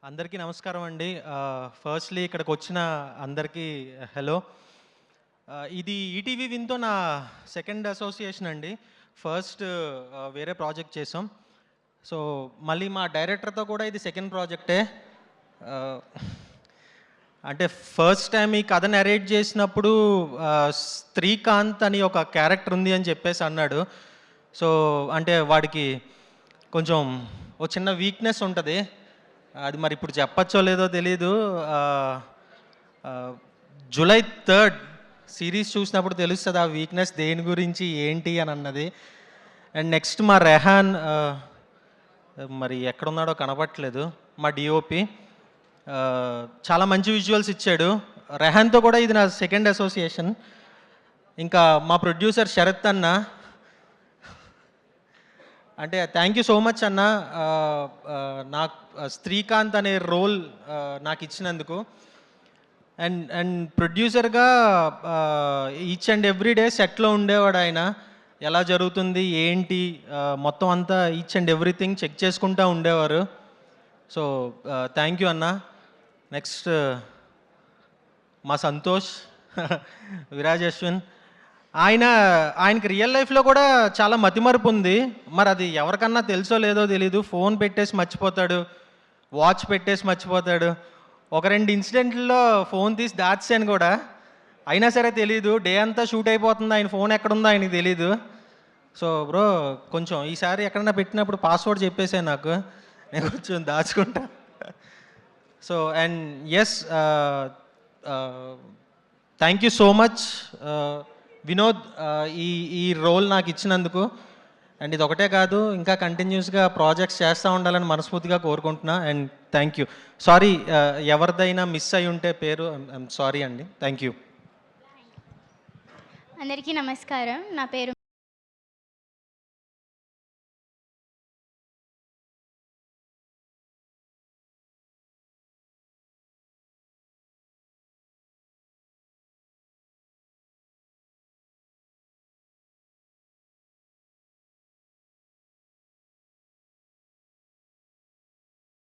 అందరికీ నమస్కారం అండి. ఫస్ట్‌లీ ఇక్కడికొచ్చిన అందరికీ హలో. ఇది ఈటీవీ విన్‌తో నా సెకండ్ అసోసియేషన్ అండి. ఫస్ట్ వేరే ప్రాజెక్ట్ చేసాం. సో, మళ్ళీ మా డైరెక్టర్‌తో కూడా ఇది సెకండ్ ప్రాజెక్టే. ఆహ్, అంటే ఫస్ట్ టైం ఈ కథ నరేట్ చేసినప్పుడు శ్రీకాంత్ అని ఒక క్యారెక్టర్ ఉంది అని చెప్పేసి అన్నాడు. సో, అంటే వాడికి కొంచెం ఓ చిన్న వీక్‌నెస్ ఉంటది. అది మరి ఇప్పుడు చెప్పచ్చో లేదో తెలీదు. జూలై 3 సీరీస్ చూసినప్పుడు తెలుస్తది ఆ వీక్‌నెస్ దేని గురించి, ఏంటి అని అన్నది. అండ్ నెక్స్ట్ మా రెహాన్ మరి ఎక్కడున్నాడో కనపట్లేదు. మా డీఓపీ చాలా మంచి విజువల్స్ ఇచ్చాడు. రెహాన్‌తో కూడా ఇది నా సెకండ్ అసోసియేషన్. ఇంకా మా ప్రొడ్యూసర్ శరత్ అన్న, అంటే థ్యాంక్ యూ సో మచ్ అన్న. నాకు శ్రీకాంత్ అనే రోల్ నాకు ఇచ్చినందుకు. అండ్ అండ్ ప్రొడ్యూసర్గా ఈచ్ అండ్ ఎవ్రీ డే సెట్లో ఉండేవాడు ఆయన. ఎలా జరుగుతుంది ఏంటి మొత్తం అంతా ఈచ్ అండ్ ఎవ్రీథింగ్ చెక్ చేసుకుంటూ ఉండేవారు. సో థ్యాంక్ యూ అన్న. నెక్స్ట్ మా సంతోష్ విరాజ్ అశ్విన్, ఆయనకి రియల్ లైఫ్లో కూడా చాలా మతిమరుపు ఉంది. మరి అది ఎవరికన్నా తెలుసో లేదో తెలీదు. ఫోన్ పెట్టేసి మర్చిపోతాడు, వాచ్ పెట్టేసి మర్చిపోతాడు. ఒక 2 ఇన్సిడెంట్లలో ఫోన్ తీసి దాచాను కూడా, అయినా సరే తెలీదు. డే అంతా షూట్ అయిపోతుంది, ఆయన ఫోన్ ఎక్కడుందో ఆయనకి తెలీదు. సో బ్రో, కొంచెం ఈసారి ఎక్కడన్నా పెట్టినప్పుడు పాస్వర్డ్ చెప్పేసాను నాకు, నేను కొంచెం దాచుకుంటా. So and yes, thank you so much Vinod, ఈ రోల్ నాకు ఇచ్చినందుకు. అండ్ ఇది ఒకటే కాదు, ఇంకా కంటిన్యూస్గా ప్రాజెక్ట్స్ చేస్తూ ఉండాలని మనస్ఫూర్తిగా కోరుకుంటున్నా. And thank you. సారీ, ఎవరిదైనా మిస్ అయి ఉంటే పేరు, ఐఎమ్ సారీ అండి. Thank you. అందరికీ నమస్కారం. నా పేరు